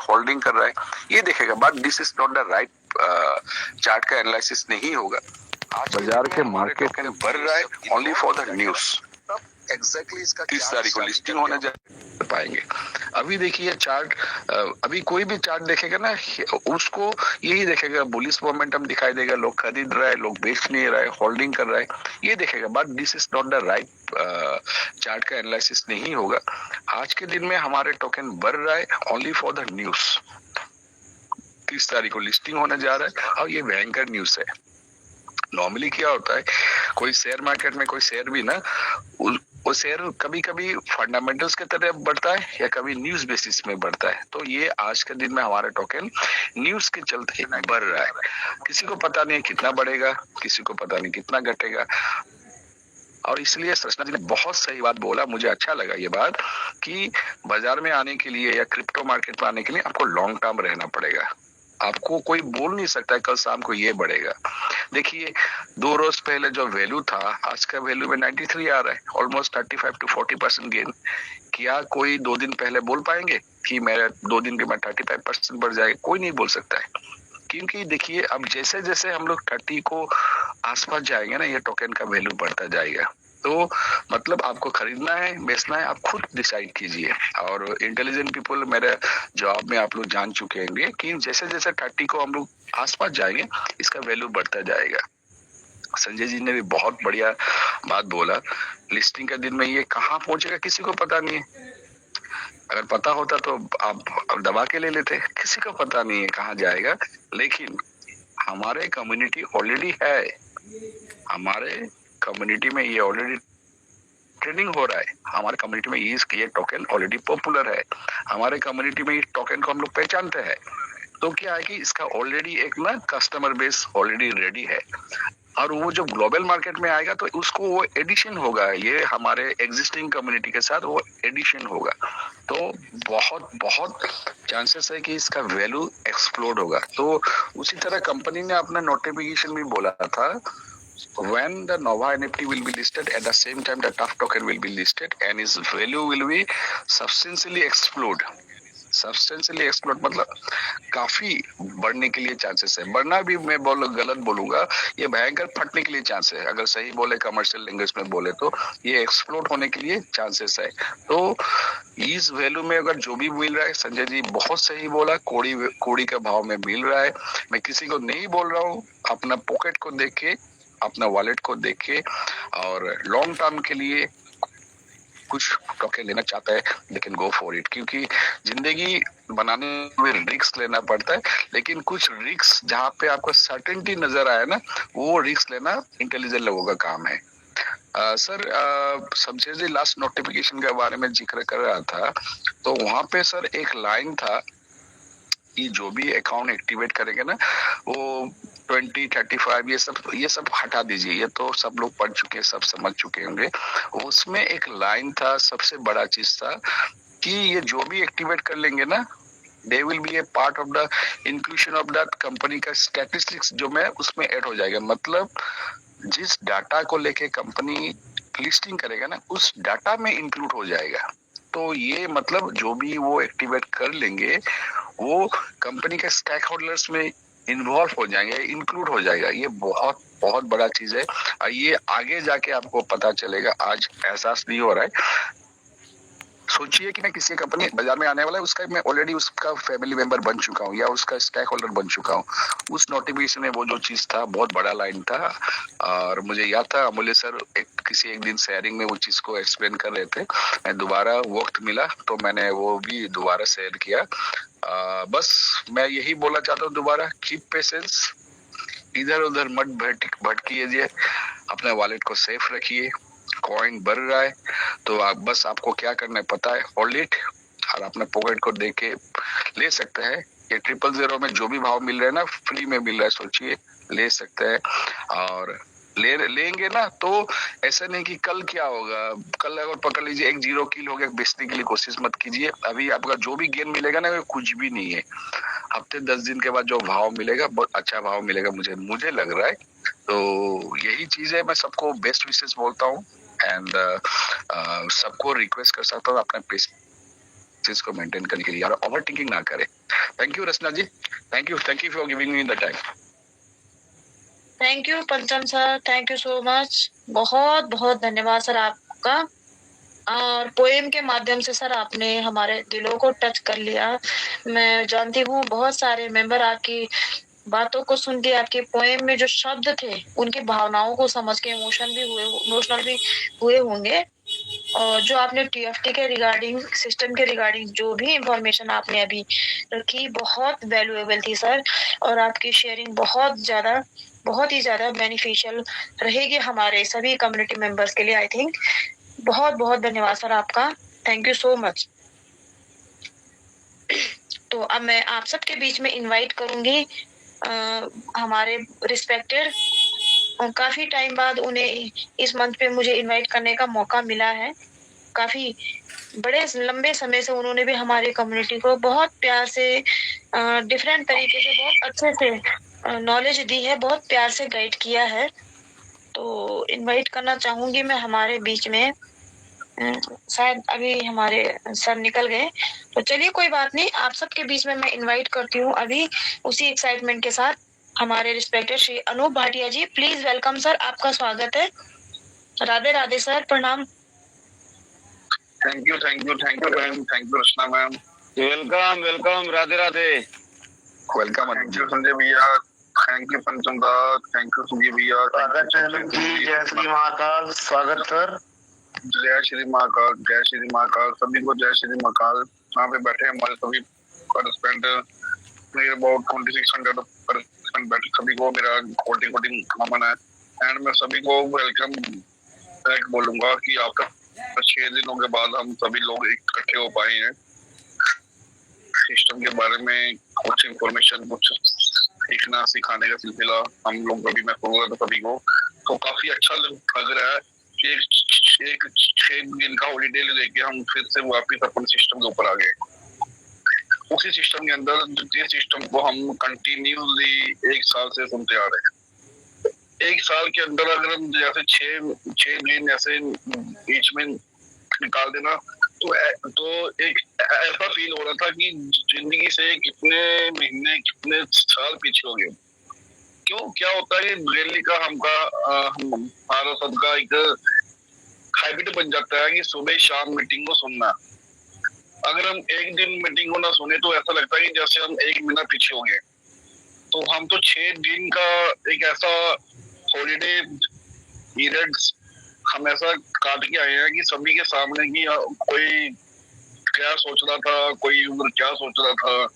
Holding कर रहा है, ये देखेगा। But this is not the right chart का एनालिसिस नहीं होगा। आज बाजार के मार्केट में बढ़ रहा है only for the news. Exactly इसका 30 तारीख को लिस्टिंग होने जा पाएंगे। अभी देखिए चार्ट, अभी कोई भी चार्ट देखेगा ना, उसको यही देखेगा, बुलिश मोमेंटम दिखाई देगा, लोग खरीद रहा है, लोग बेच नहीं रहा है, होल्डिंग कर रहा है, ये देखेगा। But this is not the right chart का एनालिसिस नहीं होगा। आज के दिन में हमारे टोकन बढ़ रहा है ओनली फॉर द न्यूज। 30 तारीख को लिस्टिंग होने जा रहा है और ये भयंकर न्यूज है। नॉर्मली क्या होता है, कोई शेयर मार्केट में कोई शेयर भी ना, वो शेयर कभी कभी फंडामेंटल्स के तरह बढ़ता है या कभी न्यूज बेसिस में बढ़ता है। तो ये आज के दिन में हमारा टोकन न्यूज के चलते बढ़ रहा है। किसी को पता नहीं कितना बढ़ेगा, किसी को पता नहीं कितना घटेगा। और इसलिए संरचना जी ने बहुत सही बात बोला, मुझे अच्छा लगा ये बात, कि बाजार में आने के लिए या क्रिप्टो मार्केट में आने के लिए आपको लॉन्ग टर्म रहना पड़ेगा। आपको कोई बोल नहीं सकता है कल शाम को ये बढ़ेगा। देखिए 2 रोज पहले जो वैल्यू था, आज का वैल्यू में 93 आ रहा है, ऑलमोस्ट 35 to 40% गेन। क्या कोई 2 दिन पहले बोल पाएंगे कि मेरा 2 दिन के बाद 35% बढ़ जाएगा? कोई नहीं बोल सकता है। क्योंकि देखिए अब जैसे जैसे हम लोग 30 को आसपास जाएंगे ना, ये टोकन का वैल्यू बढ़ता जाएगा। तो मतलब आपको खरीदना है, बेचना है, आप खुद डिसाइड कीजिए। और इंटेलिजेंट पीपल मेरे जॉब में आप लोग जान चुके होंगे कि जैसे जैसे 30 को हम लोग आसपास जाएंगे, इसका वैल्यू बढ़ता जाएगा। संजय जी ने भी बहुत बढ़िया बात बोला, लिस्टिंग के दिन में ये कहाँ पहुंचेगा किसी को पता नहीं है। अगर पता होता तो आप दबा के ले लेते, किसी को पता नहीं है कहाँ जाएगा। लेकिन हमारे कम्युनिटी ऑलरेडी है, हमारे कम्युनिटी में ये ऑलरेडी ट्रेडिंग हो रहा है, हमारे कम्युनिटी में ये टोकन ऑलरेडी पॉपुलर है, हमारे कम्युनिटी में इस टोकन को हम लोग पहचानते हैं। तो क्या है कि इसका ऑलरेडी एक ना कस्टमर बेस ऑलरेडी रेडी है। और वो जो ग्लोबल मार्केट में आएगा तो उसको वो एडिशन होगा, ये हमारे एग्जिस्टिंग कम्युनिटी के साथ वो एडिशन होगा। तो बहुत बहुत चांसेस है कि इसका वैल्यू एक्सप्लोड होगा। तो उसी तरह कंपनी ने अपना नोटिफिकेशन भी बोला था, when the Nova NFT will be listed, at the same time the TUF token will be listed and its value will be substantially explode. Substantially explode मतलब काफी बढ़ने के लिए चांसेस है। बढ़ना भी मैं गलत बोलूंगा, ये भयंकर फटने के लिए चांस है। अगर सही बोले, कमर्शियल लैंग्वेज में बोले तो ये एक्सप्लोड होने के लिए चांसेस है। तो इस वैल्यू में अगर जो भी मिल रहा है, संजय जी बहुत सही बोला, कोड़ी के भाव में मिल रहा है। मैं किसी को नहीं बोल रहा हूँ, अपना पॉकेट को देख के, अपना वॉलेट को देख के, और लॉन्ग टर्म के लिए कुछ टोकन लेना चाहता है लेकिन गो फॉर इट। क्योंकि जिंदगी बनाने में रिस्क लेना पड़ता है, लेकिन कुछ रिस्क जहाँ पे आपको सर्टेनिटी नजर आए ना, वो रिस्क लेना इंटेलिजेंट लोगों का काम है। सर शमशेर जी लास्ट नोटिफिकेशन के बारे में जिक्र कर रहा था, तो वहां पे सर एक लाइन था कि जो भी अकाउंट एक्टिवेट करेंगे ना, वो 20, 35 ये सब हटा दीजिए, ये तो सब लोग पढ़ चुके हैं, सब समझ चुके होंगे। उसमें एक लाइन था, सबसे बड़ा चीज था कि ये जो भी एक्टिवेट कर लेंगे ना, they will be A part of the inclusion of that company का स्टैटिस्टिक्स जो मैं उसमें ऐड हो जाएगा। मतलब जिस डाटा को लेके कंपनी लिस्टिंग करेगा ना, उस डाटा में इंक्लूड हो जाएगा। तो ये मतलब जो भी वो एक्टिवेट कर लेंगे, वो कंपनी के स्टेक होल्डर्स में इन्वॉल्व हो जाएंगे, इंक्लूड हो जाएगा। ये बहुत बहुत बड़ा चीज है और ये आगे जाके आपको पता चलेगा, आज एहसास नहीं हो रहा है। सोचिए कि मैं किसी कंपनी बाजार में आने वाला है, उसका मैं ऑलरेडी उसका फैमिली मेंबर बन चुका हूँ या उसका स्टेक होल्डर बन चुका हूँ। उस नोटिफिकेशन में वो जो चीज था, बहुत बड़ा लाइन था, और मुझे याद था अमूल्य सर किसी एक दिन शेयरिंग में वो चीज को एक्सप्लेन कर रहे थे। मैं दोबारा वक्त मिला तो मैंने वो भी दोबारा शेयर किया। बस मैं यही बोलना चाहता हूँ दोबारा, कीप पेशेंस, इधर उधर मत भटकिए, अपने वॉलेट को सेफ रखिए। कॉइन बढ़ रहा है तो बस आपको क्या करना है पता है, होल्ड इट, और अपने पॉकेट को देख के ले सकते हैं। ये 000 में जो भी भाव मिल रहा है ना, फ्री में मिल रहा है, सोचिए ले सकते हैं। और लेंगे ना तो ऐसा नहीं कि कल क्या होगा, कल अगर पकड़ लीजिए 1 0 किल हो गया, बेचने के लिए कोशिश मत कीजिए। अभी आपका जो भी गेन मिलेगा ना, वो कुछ भी नहीं है। हफ्ते 10 दिन के बाद जो भाव मिलेगा, बहुत अच्छा भाव मिलेगा, मुझे लग रहा है। तो यही चीज है, मैं सबको बेस्ट विशेष बोलता हूँ एंड सबको रिक्वेस्ट कर सकता हूँ अपने पेशेंस को मेंटेन करने के लिए, यार ओवर थिंकिंग ना करें। Thank you, Rasna ji. Thank you for giving me the time. Thank you Pancham sir, thank you so much. बहुत बहुत धन्यवाद सर आपका। और पोएम के माध्यम से सर आपने हमारे दिलों को टच कर लिया। मैं जानती हूँ बहुत सारे मेंबर आपकी बातों को सुन के, आपके पोएम में जो शब्द थे उनकी भावनाओं को समझ के इमोशनल भी हुए होंगे। और जो आपने टीएफटी के रिगार्डिंग, सिस्टम के रिगार्डिंग जो भी इंफॉर्मेशन आपने अभी रखी, बहुत वैल्यूएबल थी सर। और आपकी शेयरिंग बहुत ही ज्यादा बेनिफिशियल रहेगी हमारे सभी कम्युनिटी मेंबर्स के लिए। आई थिंक बहुत बहुत धन्यवाद सर आपका। Thank you so much. तो अब मैं आप सबके बीच में इनवाइट करूंगी हमारे रिस्पेक्टेड, और काफी टाइम बाद उन्हें इस मंच पे मुझे इनवाइट करने का मौका मिला है। काफी बड़े लंबे समय से उन्होंने भी हमारी कम्युनिटी को बहुत प्यार से, डिफरेंट तरीके से, बहुत अच्छे से नॉलेज दी है, बहुत प्यार से गाइड किया है। तो इनवाइट करना चाहूंगी मैं हमारे बीच में। शायद अभी हमारे सर निकल गए, तो चलिए कोई बात नहीं, आप सबके बीच में मैं इनवाइट करती हूँ अभी उसी एक्साइटमेंट के साथ हमारे respected Shri Anoop Bhatia ji. Please welcome sir, आपका स्वागत है। राधे राधे सर, प्रणाम। Thank you ma'am, thank you Rachna ma'am. Welcome, Radhe Radhe. Welcome, thank you Sanjay भैया, थैंक यू पंचम दा, थैंक यू संजय भैया। स्वागत है जी, जय श्री महाकाल। स्वागत सर। जय श्री महाकाल, जय श्री महाकाल, सभी को जय श्री महाकाल। यहाँ पे बैठे हमारे सभी पार्टिसिपेंट, मेरे अबाउट 2600 पार्टिसिपेंट बैठे, सभी को मेरा कोटि नमन है। एंड मैं सभी को वेलकम बैक बोलूंगा कि आपका 6 दिनों के बाद हम सभी लोग इकट्ठे हो पाए हैं। सिस्टम के बारे में कुछ इंफॉर्मेशन, कुछ सीखना सिखाने का सिलसिला हम लोग अभी मैं कहूँगा तो सभी को तो काफी अच्छा लग रहा है कि एक 6 दिन का हॉलीडे लेके हम फिर से वापिस अपन सिस्टम के ऊपर आ गए। उसी सिस्टम के अंदर जिस सिस्टम को हम कंटिन्यूसली 1 साल से सुनते आ रहे हैं, 1 साल के अंदर अगर हम जैसे 6 दिन ऐसे बीच में निकाल देना तो एक ऐसा फील हो रहा था कि जिंदगी से कितने महीने, कितने साल पीछे हो गए। क्यों, क्या होता है डेली का हमारा सबका एक हैबिट बन जाता है कि सुबह शाम मीटिंग को सुनना। अगर हम एक दिन मीटिंग को ना सुने तो ऐसा लगता है कि जैसे हम 1 महीना पीछे हो गए। तो हम तो 6 दिन का एक ऐसा हॉलीडे पीरियड हम ऐसा काट के आए हैं कि सभी के सामने की कोई क्या सोच रहा था, कोई उम्र क्या सोच रहा था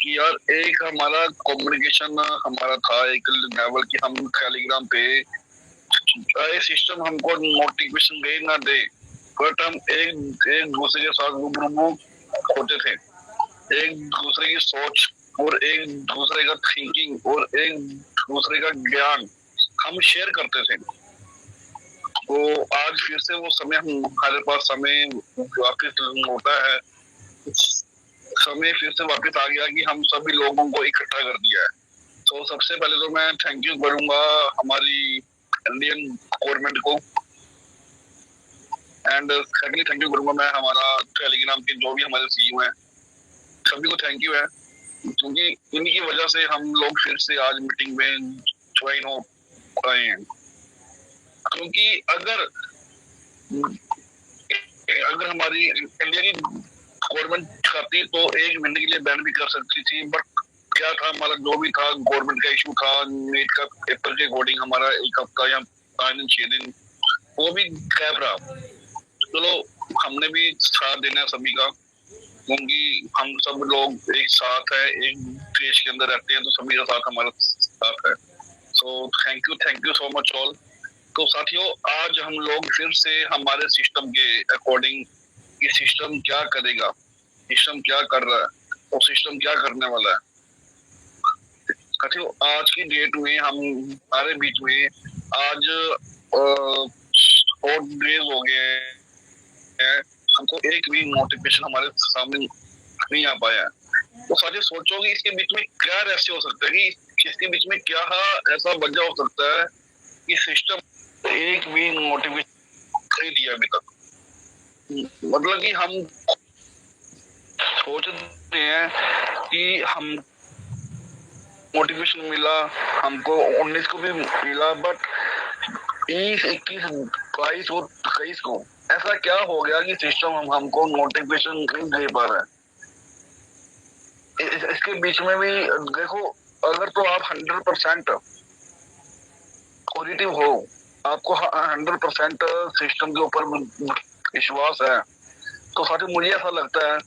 कि यार एक हमारा कम्युनिकेशन हमारा था एक लेवल की, हम टेलीग्राम पे सिस्टम हमको नोटिफिकेशन दे ना दे, बट हम एक दूसरे के साथ रूबरू होते थे। एक दूसरे की सोच और एक दूसरे का थिंकिंग और एक दूसरे का ज्ञान हम शेयर करते थे। तो आज फिर से वो समय हमारे पास समय वापिस होता है, समय फिर से वापिस आ गया कि हम सभी लोगों को इकट्ठा कर दिया है। तो सबसे पहले तो मैं थैंक यू करूंगा हमारी इंडियन गवर्नमेंट को, एंड सेकंडली थैंक यू करूंगा मैं हमारा टेलीग्राम के जो भी हमारे सीईओ हैं, सभी को थैंक यू है, क्योंकि इन्हीं की वजह से हम लोग फिर से आज मीटिंग में ज्वाइन हो पाए हैं। क्योंकि अगर हमारी इंडिया की गवर्नमेंट चाहती तो 1 महीने के लिए बैन भी कर सकती थी, बट क्या था हमारा जो भी था गवर्नमेंट का इशू था, नीट का पेपर के अकॉर्डिंग हमारा 1 हफ्ता या 5 दिन 6 दिन वो भी गैप रहा। चलो हमने भी साथ देना है सभी का, क्योंकि हम सब लोग एक साथ है, एक देश के अंदर रहते हैं, तो सभी का साथ हमारा साथ है। So thank you so much all. तो साथियों, आज हम लोग फिर से हमारे सिस्टम के अकॉर्डिंग कि सिस्टम क्या करेगा, सिस्टम क्या कर रहा है और सिस्टम क्या करने वाला है। साथियों, आज की डेट में हमारे बीच में आज 4 डेज हो गए हैं, हमको एक भी नोटिफिकेशन हमारे सामने नहीं आ पाया है। तो साथियों सोचो कि इसके बीच में क्या रहस्य हो सकता है, कि इसके बीच में क्या ऐसा वजह हो सकता है कि सिस्टम एक भी नोटिफिकेशन नहीं दिया अभी तक। मतलब कि हम सोच रहे हैं कि हम मोटिवेशन मिला, हमको 19 को भी मिला, बट 20, 21, 22 और 23 को ऐसा क्या हो गया कि सिस्टम हमको मोटिवेशन नहीं दे पा रहा है। इसके बीच में भी देखो, अगर तो आप 100% पॉजिटिव हो, आपको 100% सिस्टम के ऊपर विश्वास है, तो साथ ही मुझे ऐसा लगता है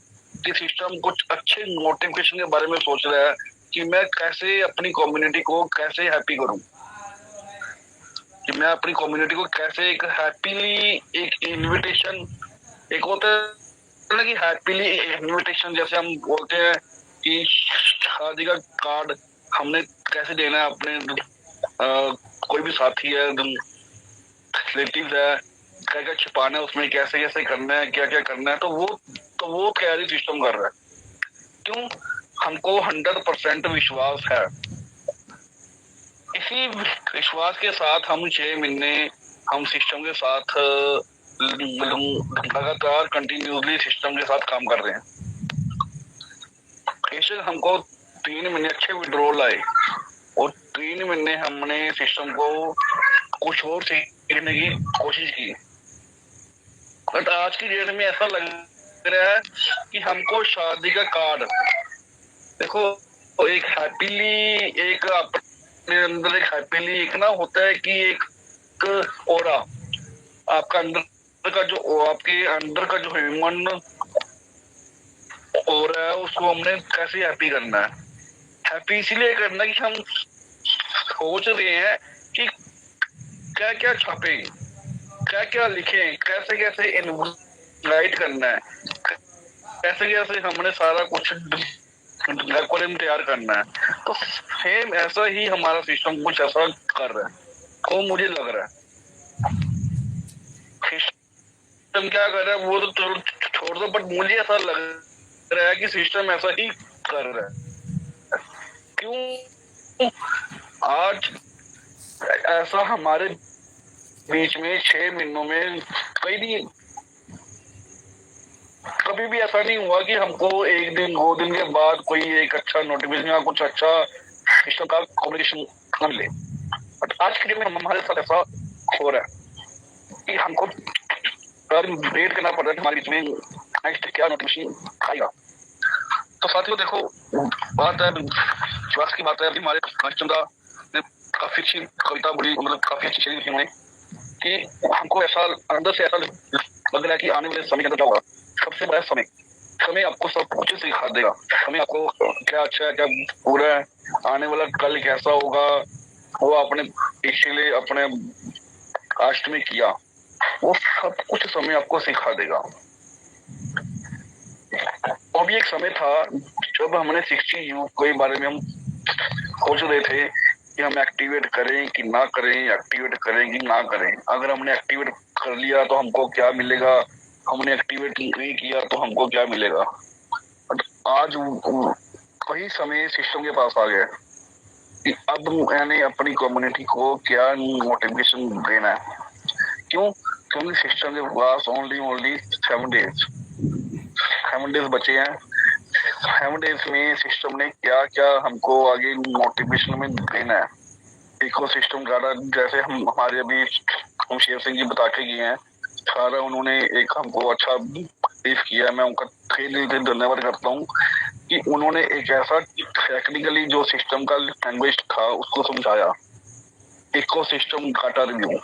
कि सिस्टम कुछ अच्छे मोटिवेशन के बारे में सोच रहा है कि मैं कैसे अपनी कम्युनिटी को कैसे हैप्पी करूं, कि मैं अपनी कम्युनिटी को कैसे एक हैप्पीली एक इनविटेशन, एक होता है ना कि हैप्पीली इनविटेशन, जैसे हम बोलते हैं कि शादी का कार्ड हमने कैसे देना है अपने कोई भी साथी है, रिलेटिव है, क्या क्या छिपाना है उसमें, कैसे कैसे करना है, क्या क्या करना है, तो वो तैयारी सिस्टम कर रहा है। क्यों? हमको 100% विश्वास है। इसी विश्वास के साथ हम 6 महीने हम सिस्टम के साथ लगातार कंटिन्यूसली सिस्टम के साथ काम कर रहे हैं। बेशक हमको 3 महीने अच्छे विड्रॉल आए और 3 महीने हमने सिस्टम को कुछ और सीखने की कोशिश की, बट आज की डेट में ऐसा लग रहा है कि हमको शादी का कार्ड, देखो एक हैप्पीली, एक अपने अंदर एक हैप्पीली एक ना होता है कि एक ऑरा, आपका अंदर का जो, आपके अंदर का जो ह्यूमन ऑरा है, उसको हमने कैसे हैप्पी करना है। हैप्पी इसलिए करना है कि हम सोच रहे हैं कि क्या क्या छापे, क्या क्या लिखे, कैसे कैसे इनवाइट करना है, कैसे कैसे हमने सारा कुछ डेकोरेशन तैयार करना है। तो सेम ऐसा ही हमारा सिस्टम कुछ ऐसा कर रहा है, तो मुझे लग रहा है सिस्टम क्या कर रहा है वो तो छोड़ दो, बट मुझे ऐसा लग रहा है कि सिस्टम ऐसा ही कर रहा है। क्यों? आज ऐसा हमारे बीच में 6 महीनों में कभी भी ऐसा नहीं हुआ कि हमको 1 दिन 2 दिन के बाद कोई एक अच्छा नोटिफिकेशन या कुछ अच्छा सिस्टम का कम्युनिकेशन न मिले। बट आज के दिन में हमारे साथ ऐसा हो रहा है कि हमको वेट करना पड़ रहा है हमारे बीच में नेक्स्ट क्या नोटिफिकेशन आएगा। तो साथियों देखो, बात है विश्वास की, बात है हमारे कांचनदा ने काफी अच्छी कविता, बड़ी मतलब काफी अच्छी शेयरिंग की उन्होंने, कि हमको ऐसा अंदर से ऐसा लग रहा है कि आने वाले समय के अंदर क्या होगा। सबसे बड़ा समय आपको सब कुछ सिखा देगा। समय आपको क्या अच्छा है क्या बुरा है, आने वाला कल कैसा होगा, वो आपने पिछले अपने पास्ट में किया, वो सब कुछ समय आपको सिखा देगा। वो भी एक समय था जब हमने 60 युग के बारे में हम सोच रहे थे कि हम एक्टिवेट करें कि ना करें, एक्टिवेट करें कि ना करें। अगर हमने एक्टिवेट कर लिया तो हमको क्या मिलेगा, हमने एक्टिवेट नहीं किया तो हमको क्या मिलेगा। आज वही समय सिस्टम के पास आ गया कि अब मैंने अपनी कम्युनिटी को क्या मोटिवेशन देना है। क्यों? क्योंकि सिस्टम के पास ओनली 7 डेज बचे हैं। 7 डेज में सिस्टम ने क्या क्या हमको आगे मोटिवेशन में देना है। इकोसिस्टम गार्डन जैसे हमारे अभी हम शेर सिंह जी बता के गए हैं, सारा उन्होंने एक हमको अच्छा ब्रीफ किया। मैं उनका धन्यवाद करता हूँ कि उन्होंने एक ऐसा टेक्निकली जो सिस्टम का लैंग्वेज था उसको समझाया। इकोसिस्टम डाटा रिव्यू,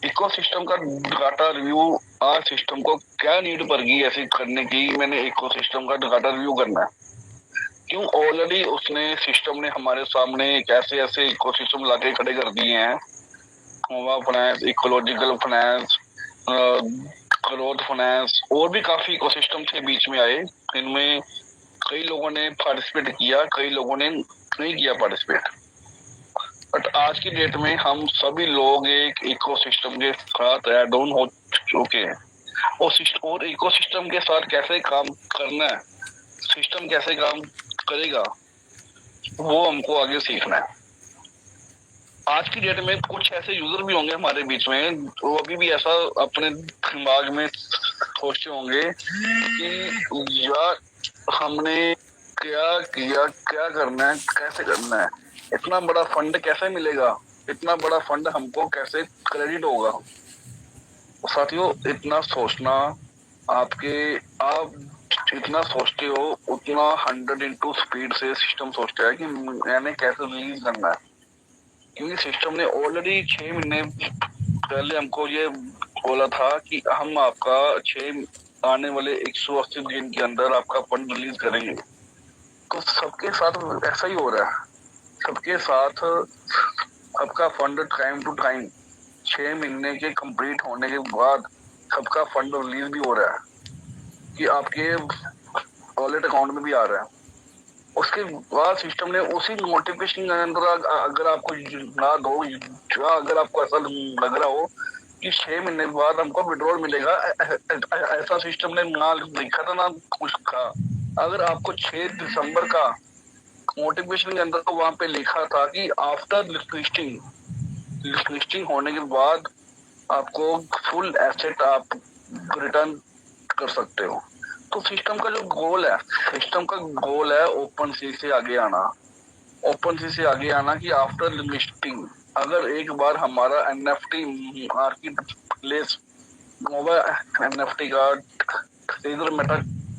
इकोसिस्टम का डाटा रिव्यू, आज सिस्टम को क्या नीड पड़ेगी ऐसे करने की, मैंने इकोसिस्टम का डाटा रिव्यू करना है। क्यों? ऑलरेडी उसने सिस्टम ने हमारे सामने कैसे ऐसे इकोसिस्टम लाके खड़े कर दिए हैं। Nova finance, ecological finance, growth finance, और भी काफी इकोसिस्टम थे बीच में आए। इनमें कई लोगों ने पार्टिसिपेट किया, कई लोगों ने नहीं किया पार्टिसिपेट। बट आज की डेट में हम सभी लोग एक इकोसिस्टम के साथ ऐड ऑन हो चुके हैं। और इकोसिस्टम के साथ कैसे काम करना है, सिस्टम कैसे काम करेगा, वो हमको आगे सीखना है। आज की डेट में कुछ ऐसे यूजर भी होंगे हमारे बीच में, वो अभी भी ऐसा अपने दिमाग में सोचते होंगे कि यार हमने क्या किया, क्या करना है, कैसे करना है, इतना बड़ा फंड कैसे मिलेगा, इतना बड़ा फंड हमको कैसे क्रेडिट होगा। साथियों इतना सोचना, आप जितना सोचते हो उतना 100 x स्पीड से सिस्टम सोचता है कि मैंने कैसे रिलीज करना है। क्योंकि सिस्टम ने ऑलरेडी 6 महीने पहले हमको ये बोला था कि हम आपका 6 आने वाले 180 दिन के अंदर आपका फंड रिलीज करेंगे। तो सबके साथ ऐसा ही हो रहा है, सबके साथ सबका फंड टाइम टू टाइम 6 महीने के कंप्लीट होने के बाद सबका फंड रिलीज भी हो रहा है कि आपके वॉलेट अकाउंट में भी आ रहा है। उसके बाद सिस्टम ने उसी नोटिफिकेशन के अंदर अगर आपको ना दो, अगर आपको ऐसा लग रहा हो कि 6 महीने बाद हमको विड्रॉल मिलेगा, ऐसा सिस्टम ने ना लिखा था ना कुछ था। अगर आपको 6 दिसंबर का नोटिफिकेशन के अंदर तो वहां पे लिखा था कि आफ्टर लिस्टिंग होने के बाद आपको फुल एसेट आप रिटर्न कर सकते हो। तो सिस्टम का जो गोल है, सिस्टम का गोल है ओपन सी से आगे आना, ओपन सी से आगे आना कि आफ्टर लिस्टिंग अगर एक बार हमारा NFT market place mobile NFT का इधर मेटा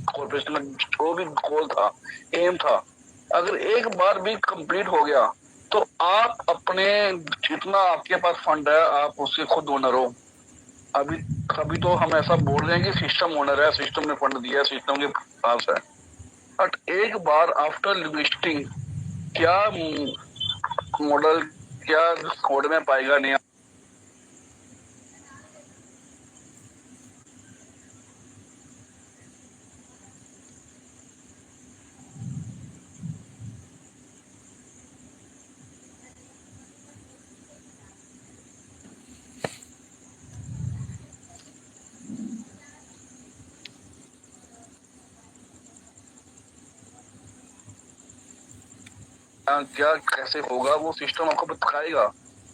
कॉर्पोरेशन में जो भी गोल था, एम था, अगर एक बार भी कंप्लीट हो गया तो आप अपने जितना आपके पास फंड है आप उसके खुद ओनर हो। अभी तो हम ऐसा बोल रहे हैं कि सिस्टम ओनर है, सिस्टम ने फंड दिया, सिस्टम के पास है। बट एक बार आफ्टर लिस्टिंग क्या मॉडल क्या कोड में पाएगा नहीं। क्या कैसे होगा वो सिस्टम आपको बताएगा।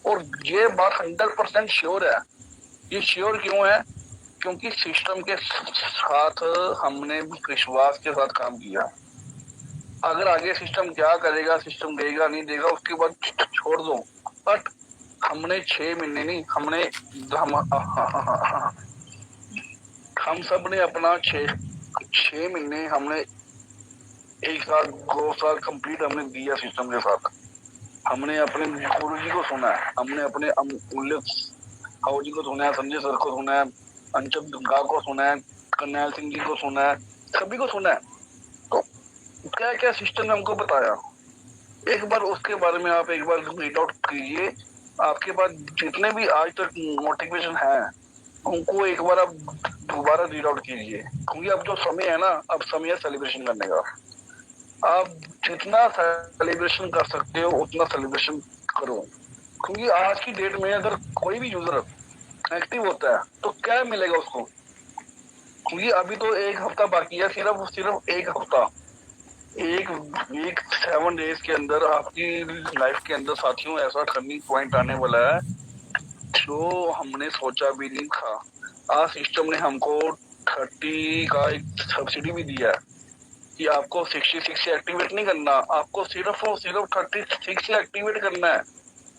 और ये बात 100% श्योर है। ये श्योर क्यों है? क्योंकि सिस्टम के साथ हमने विश्वास के साथ काम किया। अगर आगे सिस्टम क्या करेगा, सिस्टम देगा नहीं देगा उसके बाद छोड़ दो, बट हमने 6 महीने नहीं, हम सब ने अपना 6 महीने, हमने 1 साल 2 साल कंप्लीट हमने दिया सिस्टम के साथ। हमने अपने गुरु जी को सुना है, हमने अपने अमूल्य हाउ जी को सुना है, संजय सर को सुना है, अंशुल दुर्गा को सुना है, करनैल सिंह जी को सुना है, सभी को सुना है। तो क्या क्या सिस्टम ने हमको बताया, एक बार उसके बारे में आप एक बार रीड आउट कीजिए। आपके पास जितने भी आज तक नोटिफिकेशन है उनको एक बार आप दोबारा रीड आउट कीजिए। क्योंकि अब जो समय है ना, अब समय है सेलिब्रेशन करने का। आप जितना सेलिब्रेशन कर सकते हो उतना सेलिब्रेशन करो। क्योंकि आज की डेट में अगर कोई भी यूजर एक्टिव होता है तो क्या मिलेगा उसको? क्योंकि अभी तो 1 हफ्ता बाकी है, सिर्फ 1 हफ्ता, एक वीक 7 डेज के अंदर आपकी लाइफ के अंदर साथियों ऐसा टर्निंग पॉइंट आने वाला है जो हमने सोचा भी नहीं था। आज सिस्टम ने हमको 30 का एक सब्सिडी भी दिया है कि आपको 66 से एक्टिवेट नहीं करना, आपको सिर्फ 36 से एक्टिवेट करना है।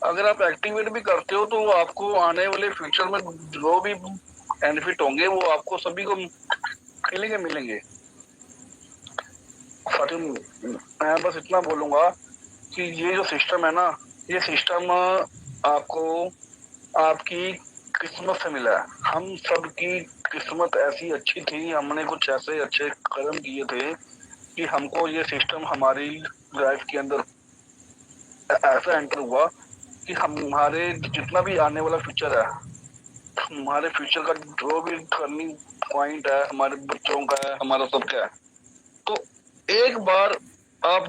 अगर आप एक्टिवेट भी करते हो तो आपको आने वाले फ्यूचर में जो भी बेनिफिट होंगे वो आपको सभी को मिलेंगे। मैं बस इतना बोलूंगा कि ये जो सिस्टम है ना, ये सिस्टम आपको आपकी किस्मत से मिला है। हम सबकी किस्मत ऐसी अच्छी थी, हमने कुछ ऐसे अच्छे कर्म किए थे कि हमको ये सिस्टम हमारी लाइफ के अंदर ऐसा एंटर हुआ कि हमारे जितना भी आने वाला फ्यूचर है, हमारे फ्यूचर का जो भी टर्निंग पॉइंट है, हमारे बच्चों का है, हमारा सबका है। तो एक बार आप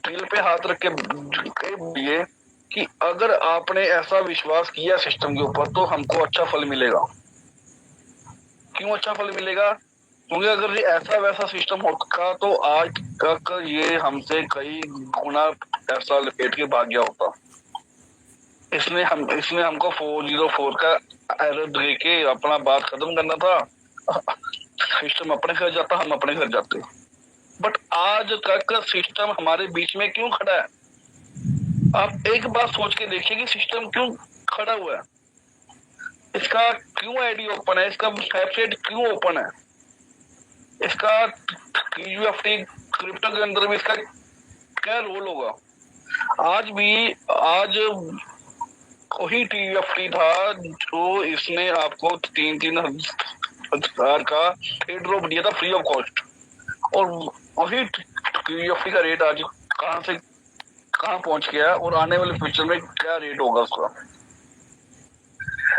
दिल पे हाथ रख के बोलिए कि अगर आपने ऐसा विश्वास किया सिस्टम के ऊपर तो हमको अच्छा फल मिलेगा। क्यों अच्छा फल मिलेगा? क्योंकि अगर ये ऐसा वैसा सिस्टम होता तो आज तक ये हमसे कई गुना ऐसा लपेट के भाग गया होता। इसने हमको 404 का एरर दे के अपना बात खत्म करना था। सिस्टम अपने घर जाता, हम अपने घर जाते। बट आज तक सिस्टम हमारे बीच में क्यों खड़ा है? आप एक बात सोच के देखिए कि सिस्टम क्यों खड़ा हुआ है, इसका क्यों आईडी ओपन है, इसका वेबसाइट क्यों ओपन है, इसका यूएफटी क्रिप्टो के अंदर भी इसका क्या रोल होगा? आज वही टीएफटी था जो इसने आपको 3,000 का एयर ड्रॉप दिया था फ्री ऑफ कॉस्ट, और वही टीएफटी का रेट आज कहां से कहां पहुंच गया और आने वाले फ्यूचर में क्या रेट होगा उसका?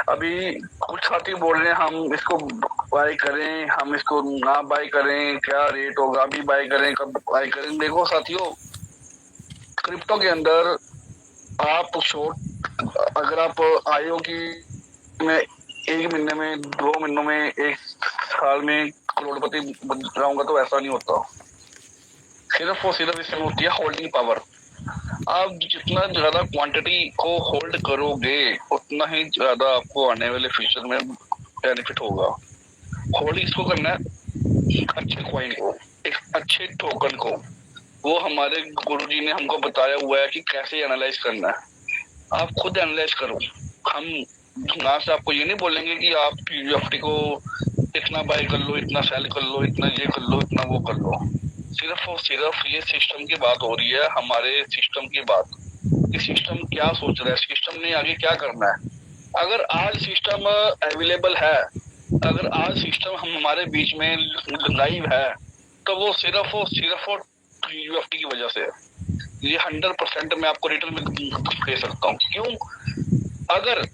अभी कुछ साथी बोल रहे हैं हम इसको बाय करें, हम इसको ना बाय करें, क्या रेट होगा, अभी बाय करें, कब बाय करें? देखो साथियों, क्रिप्टो के अंदर आप शॉर्ट अगर आप आयो कि मैं 1 महीने में, 2 महीनों में, 1 साल में करोड़पति बन जाऊंगा, तो ऐसा नहीं होता। सिर्फ और सिर्फ इसमें होती है होल्डिंग पावर। आप जितना ज्यादा क्वांटिटी को होल्ड करोगे उतना ही ज्यादा आपको आने वाले फ्यूचर में बेनिफिट होगा। होल्ड इसको करना है अच्छे कॉइन को, एक अच्छे टोकन को, वो हमारे गुरुजी ने हमको बताया हुआ है कि कैसे एनालाइज करना है। आप खुद एनालाइज करो। हम यहाँ से आपको ये नहीं बोलेंगे कि आप यूएफटी को इतना बाय कर लो, इतना सेल कर लो, इतना ये कर लो, इतना वो कर लो। सिर्फ और सिर्फ ये सिस्टम की बात हो रही है, हमारे सिस्टम की बात कि सिस्टम क्या सोच रहा है, सिस्टम ने आगे क्या करना है। अगर आज सिस्टम अवेलेबल है, अगर आज सिस्टम हम हमारे बीच में लाइव है, तो वो सिर्फ और यूएफटी की वजह से है। ये 100% मैं आपको रिटर्न में दे सकता हूँ। क्यों? अगर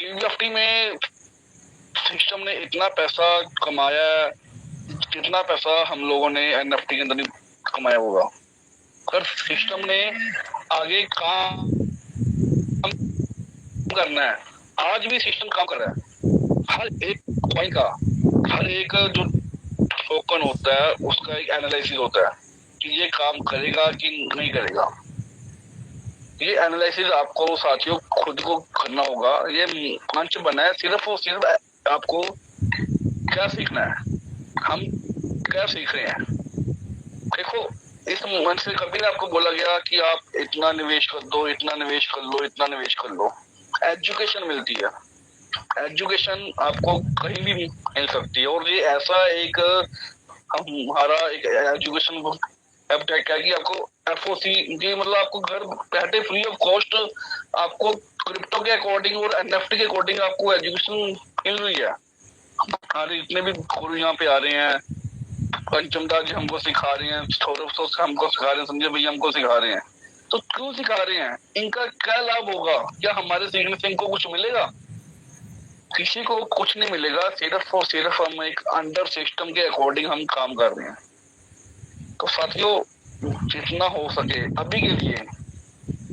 यूएफटी में सिस्टम ने इतना पैसा कमाया, जितना पैसा हम लोगों ने एनएफटी के अंदर नहीं कमाया होगा, अगर सिस्टम ने आगे काम करना है, आज भी सिस्टम काम कर रहा है। हर एक कॉइन का, हर एक जो टोकन होता है उसका एक एनालिसिस होता है कि ये काम करेगा कि नहीं करेगा। ये एनालिसिस आपको साथियों खुद को करना होगा। ये मंच बना है सिर्फ और सिर्फ आपको क्या सीखना है, हम क्या सीख रहे हैं। देखो, इस मंच से कभी आपको बोला गया कि आप इतना निवेश कर दो, इतना निवेश कर लो, इतना निवेश कर लो। एजुकेशन मिलती है, एजुकेशन आपको कहीं भी मिल सकती है। और ये ऐसा एक हमारा एक एजुकेशन वेबसाइट है कि आपको एफओसी जी, मतलब आपको घर बैठे फ्री ऑफ कॉस्ट आपको क्रिप्टो के अकॉर्डिंग और एनएफटी के अकॉर्डिंग आपको एजुकेशन मिल रही है। हमारे जितने भी गुरु यहाँ पे आ रहे हैं, पंचमदा जी हमको सिखा रहे हैं, सौरभ हमको सिखा रहे हैं, संजय भैया हमको सिखा रहे हैं। तो क्यों सिखा रहे हैं? इनका क्या लाभ होगा? क्या हमारे सीखने से इनको कुछ मिलेगा? किसी को कुछ नहीं मिलेगा। सिर्फ और सिर्फ हम एक अंडर सिस्टम के अकॉर्डिंग हम काम कर रहे हैं। तो साथियों, जितना हो सके अभी के लिए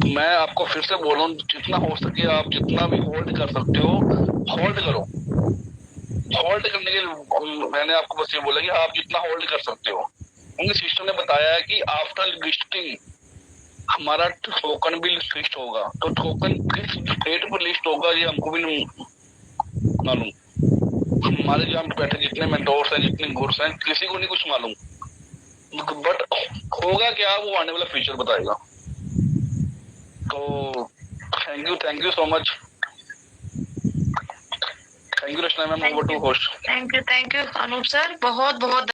मैं आपको फिर से बोल रहा हूँ, जितना हो सके आप जितना भी होल्ड कर सकते हो होल्ड करो। होल्ड करने के मैंने आपको बस ये बोला कि आप जितना होल्ड कर सकते हो, क्योंकि सिस्टम ने बताया है कि आफ्टर लिस्टिंग हमारा टोकन भी लिस्ट होगा। तो टोकन किस डेट पर लिस्ट होगा ये हमको भी नहीं मालूम। हमारे जहाँ बैठे जितने मेंटोर्स हैं, जितने गुरुस हैं, किसी को नहीं कुछ मालूम। बट होगा क्या वो आने वाला फ्यूचर बताएगा। तो thank you so much. Thank you Rachna ma'am, over to host. Thank you Anoop sir, बहुत बहुत